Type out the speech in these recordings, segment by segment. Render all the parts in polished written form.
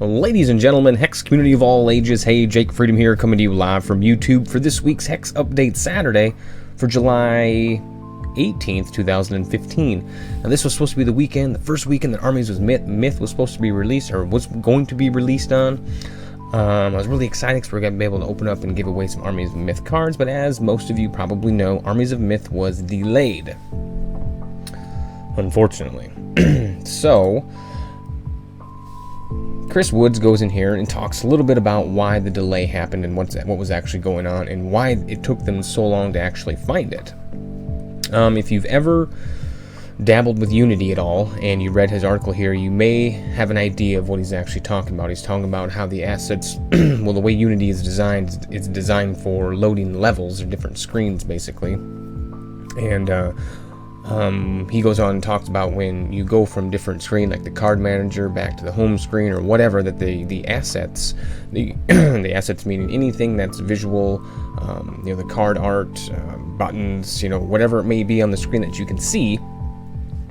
Ladies and gentlemen, HEX community of all ages, hey, Jake Freedom here, coming to you live from YouTube for this week's HEX Update Saturday for July 18th, 2015. Now, this was supposed to be the weekend, the first weekend that Armies of Myth was supposed to be released, or was going to be released on. I was really excited because we're going to be able to open up and give away some Armies of Myth cards, but as most of you probably know, Armies of Myth was delayed, unfortunately. So Chris Woods goes in here and talks a little bit about why the delay happened and what was actually going on and why it took them so long to actually find it. If you've ever dabbled with Unity at all and you read his article here, you may have an idea of what he's actually talking about. He's talking about how the assets, well, the way Unity is designed, it's designed for loading levels or different screens, basically. And he goes on and talks about when you go from different screen, like the card manager, back to the home screen or whatever, that the assets, the assets meaning anything that's visual, the card art, buttons, whatever it may be on the screen that you can see,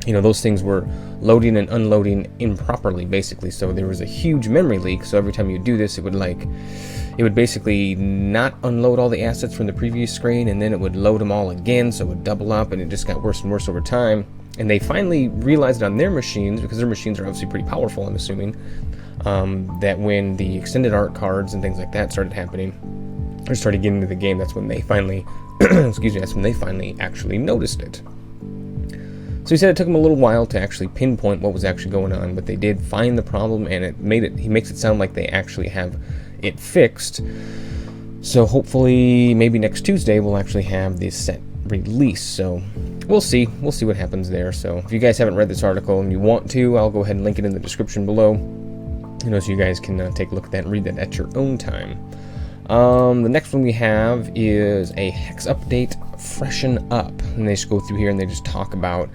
those things were loading and unloading improperly, basically. So there was a huge memory leak. So every time you do this, it would basically not unload all the assets from the previous screen, and then it would load them all again, so it would double up, and it just got worse and worse over time. And they finally realized on their machines, because their machines are obviously pretty powerful, I'm assuming, that when the extended art cards and things like that started happening, or started getting into the game, that's when they finally, that's when they finally actually noticed it. So he said it took him a little while to actually pinpoint what was actually going on, but they did find the problem, and he makes it sound like they actually have it fixed. So hopefully maybe next Tuesday we'll actually have this set released. So we'll see what happens there. So if you guys haven't read this article and you want to, I'll go ahead and link it in the description below, so you guys can take a look at that and read that at your own time. The next one we have is a HEX update, Freshen Up, and they just go through here and they just talk about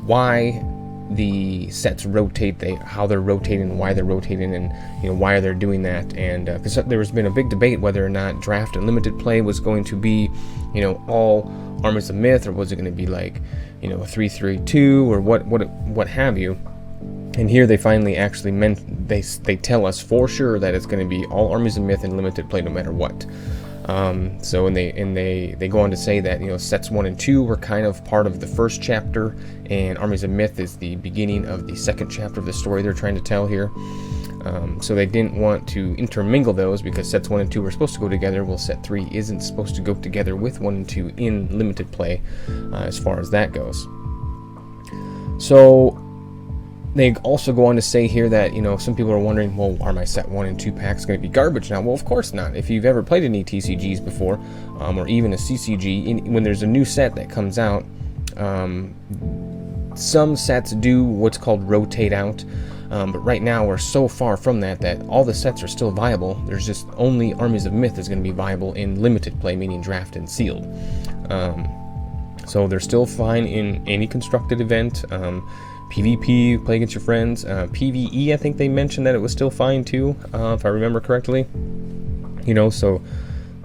why the sets rotate, how they're rotating, why they're rotating, and why they're doing that. And because there's been a big debate whether or not draft and limited play was going to be all Armies of Myth, or was it going to be like a 3-3-2 or what have you. And here they finally actually they tell us for sure that it's going to be all Armies of Myth and limited play no matter what. So they go on to say that sets 1 and 2 were kind of part of the first chapter, and Armies of Myth is the beginning of the second chapter of the story they're trying to tell here. So they didn't want to intermingle those because sets 1 and 2 were supposed to go together. Well, set 3 isn't supposed to go together with 1 and 2 in limited play, as far as that goes. So they also go on to say here that, some people are wondering, well, are my set 1 and 2 packs going to be garbage now? Well, of course not. If you've ever played any TCGs before, or even a CCG, when there's a new set that comes out, some sets do what's called rotate out, but right now we're so far from that all the sets are still viable. There's just only Armies of Myth is going to be viable in limited play, meaning draft and sealed. So they're still fine in any constructed event. PvP, play against your friends. PvE, I think they mentioned that it was still fine too, if I remember correctly. So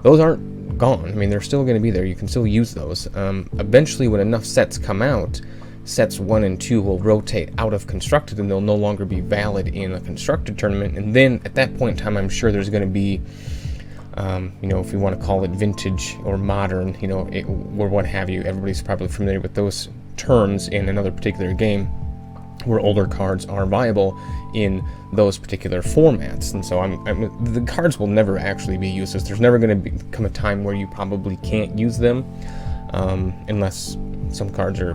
those aren't gone. I mean, they're still going to be there. You can still use those. Eventually, when enough sets come out, sets 1 and 2 will rotate out of constructed, and they'll no longer be valid in a constructed tournament. And then at that point in time, I'm sure there's going to be, if you want to call it vintage or modern, or what have you. Everybody's probably familiar with those terms in another particular game, where older cards are viable in those particular formats. And so the cards will never actually be useless. There's never going to come a time where you probably can't use them, unless some cards are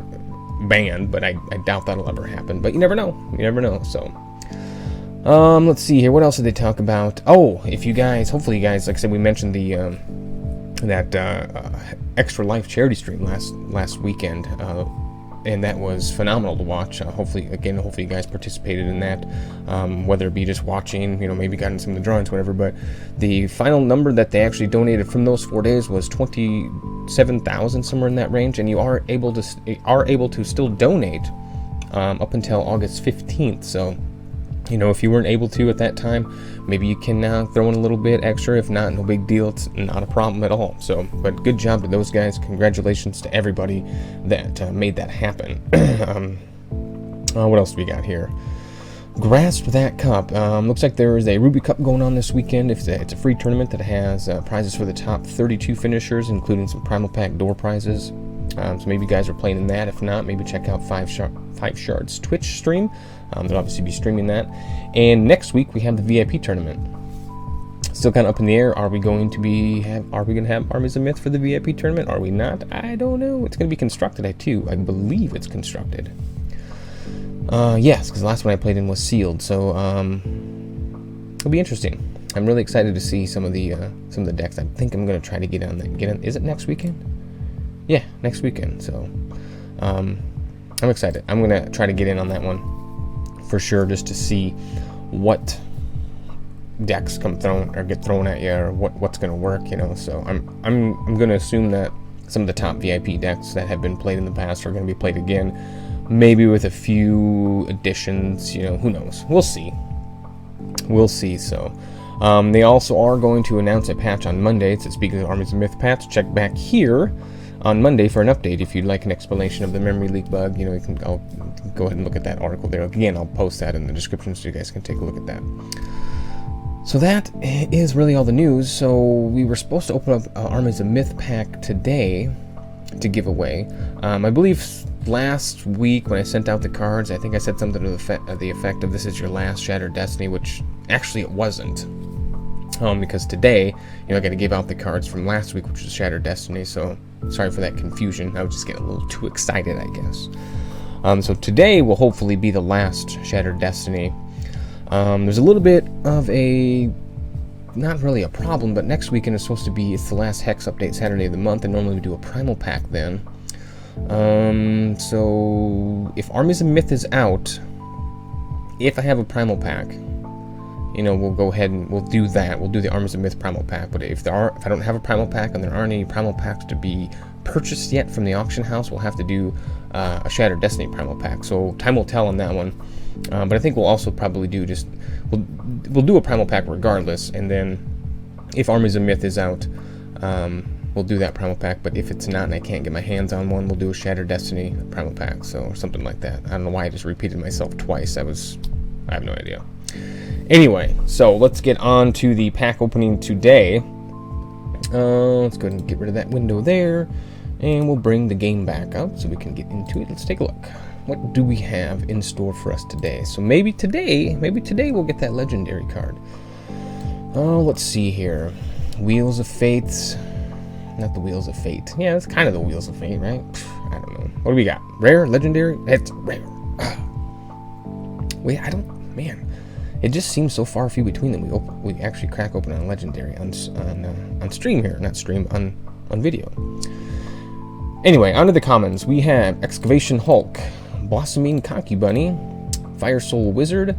banned, but I doubt that'll ever happen. But you never know. So let's see here. What else did they talk about? Oh, hopefully you guys, like I said, we mentioned that Extra Life charity stream last weekend, and that was phenomenal to watch. Hopefully you guys participated in that, whether it be just watching, maybe got in some of the drawings, whatever. But the final number that they actually donated from those 4 days was 27,000, somewhere in that range. And you are able to still donate up until August 15th. So, if you weren't able to at that time, maybe you can throw in a little bit extra. If not, no big deal. It's not a problem at all. So, but good job to those guys. Congratulations to everybody that made that happen. What else do we got here? grasped that cup. Looks like there is a Ruby Cup going on this weekend. It's a free tournament that has prizes for the top 32 finishers, including some Primal Pack door prizes. So maybe you guys are playing in that. If not, maybe check out 5 Shards Twitch stream. They'll obviously be streaming that. And next week we have the VIP tournament. Still kind of up in the air. Are we going to have Armies of Myth for the VIP tournament? Are we not? I don't know. It's going to be constructed, I believe it's constructed. Yes, because the last one I played in was sealed, so it'll be interesting. I'm really excited to see some of the decks. I think I'm going to try to get on that. Is it next weekend? Yeah, next weekend. So I'm excited. I'm going to try to get in on that one for sure, just to see what decks get thrown at you, or what's going to work, you know. So I'm going to assume that some of the top VIP decks that have been played in the past are going to be played again, maybe with a few additions, you know. Who knows? We'll see. So they also are going to announce a patch on Monday. It's a Speaking of Armies of Myth patch. Check back here on Monday for an update if you'd like an explanation of the memory leak bug. You know, I'll go ahead and look at that article there. Again, I'll post that in the description so you guys can take a look at that. So that is really all the news. So we were supposed to open up Armies of Myth pack today to give away. I believe last week when I sent out the cards, I think I said something to the effect of "This is your last Shattered Destiny," which actually it wasn't. Because today, you know, I got to give out the cards from last week, which was Shattered Destiny. So sorry for that confusion. I was just getting a little too excited, I guess. So today will hopefully be the last Shattered Destiny. There's a little bit of not really a problem, but next weekend is supposed to be, it's the last HEX update Saturday of the month, and normally we do a Primal Pack then. So if Armies of Myth is out, if I have a Primal Pack, you know, we'll go ahead and we'll do that. We'll do the Armies of Myth Primal Pack. But if I don't have a Primal Pack and there aren't any Primal Packs to be purchased yet from the auction house, we'll have to do a Shattered Destiny Primal Pack. So time will tell on that one. But I think we'll also probably do we'll do a Primal Pack regardless, and then if Armies of Myth is out, we'll do that Primal Pack. But if it's not and I can't get my hands on one, we'll do a Shattered Destiny Primal Pack, so something like that. I don't know why I just repeated myself twice. I have no idea. Anyway, so let's get on to the pack opening today. Let's go ahead and get rid of that window there, and we'll bring the game back up so we can get into it. Let's take a look. What do we have in store for us today? So maybe today we'll get that legendary card. Oh, let's see here. Wheels of Fate. Not the Wheels of Fate. Yeah, it's kind of the Wheels of Fate, right? I don't know. What do we got? Rare? Legendary? It's rare. Wait, man. It just seems so far few between them. We actually crack open on legendary on stream here, not stream, on video. Anyway, onto the commons. We have Excavation Hulk, Blossoming Concubunny, Fire Soul Wizard,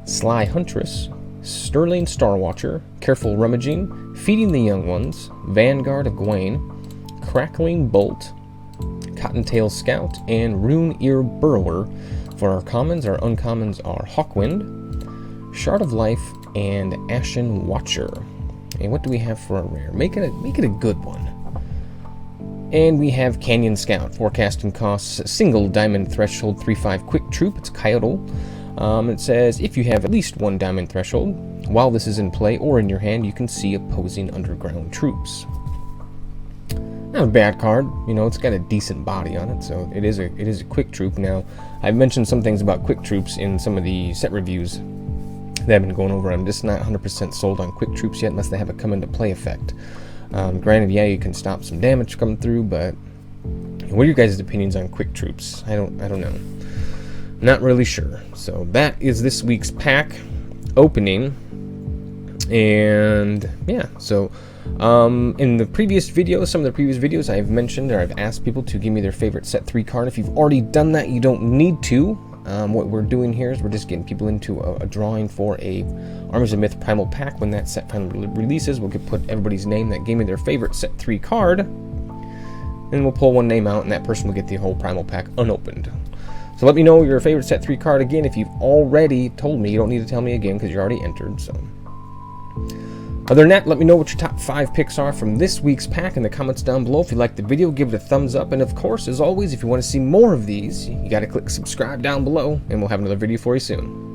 Sly Huntress, Sterling Starwatcher, Careful Rummaging, Feeding the Young Ones, Vanguard of Gwaine, Crackling Bolt, Cottontail Scout, and Rune Ear Burrower. For our commons, our uncommons are Hawkwind, Shard of Life, and Ashen Watcher. And what do we have for a rare? Make it a good one. And we have Canyon Scout. Forecasting costs single diamond threshold 3/5 quick troop. It's Coyote. It says if you have at least one diamond threshold, while this is in play or in your hand, you can see opposing underground troops. Not a bad card. You know, it's got a decent body on it, so it is a quick troop. Now, I've mentioned some things about quick troops in some of the set reviews that I've been going over. I'm just not 100% sold on quick troops yet, unless they have a come into play effect. Granted, yeah, you can stop some damage coming through, but what are your guys' opinions on quick troops? I don't know. Not really sure. So that is this week's pack opening. And yeah, so in the previous videos, some of the previous videos, I've mentioned or I've asked people to give me their favorite set 3 card. If you've already done that, you don't need to. What we're doing here is we're just getting people into a drawing for a Armies of Myth Primal Pack. When that set finally releases, we'll put everybody's name that gave me their favorite set 3 card, and we'll pull one name out, and that person will get the whole Primal Pack unopened. So let me know your favorite set 3 card again. If you've already told me, you don't need to tell me again because you're already entered. So other than that, let me know what your top 5 picks are from this week's pack in the comments down below. If you liked the video, give it a thumbs up. And of course, as always, if you want to see more of these, you got to click subscribe down below, and we'll have another video for you soon.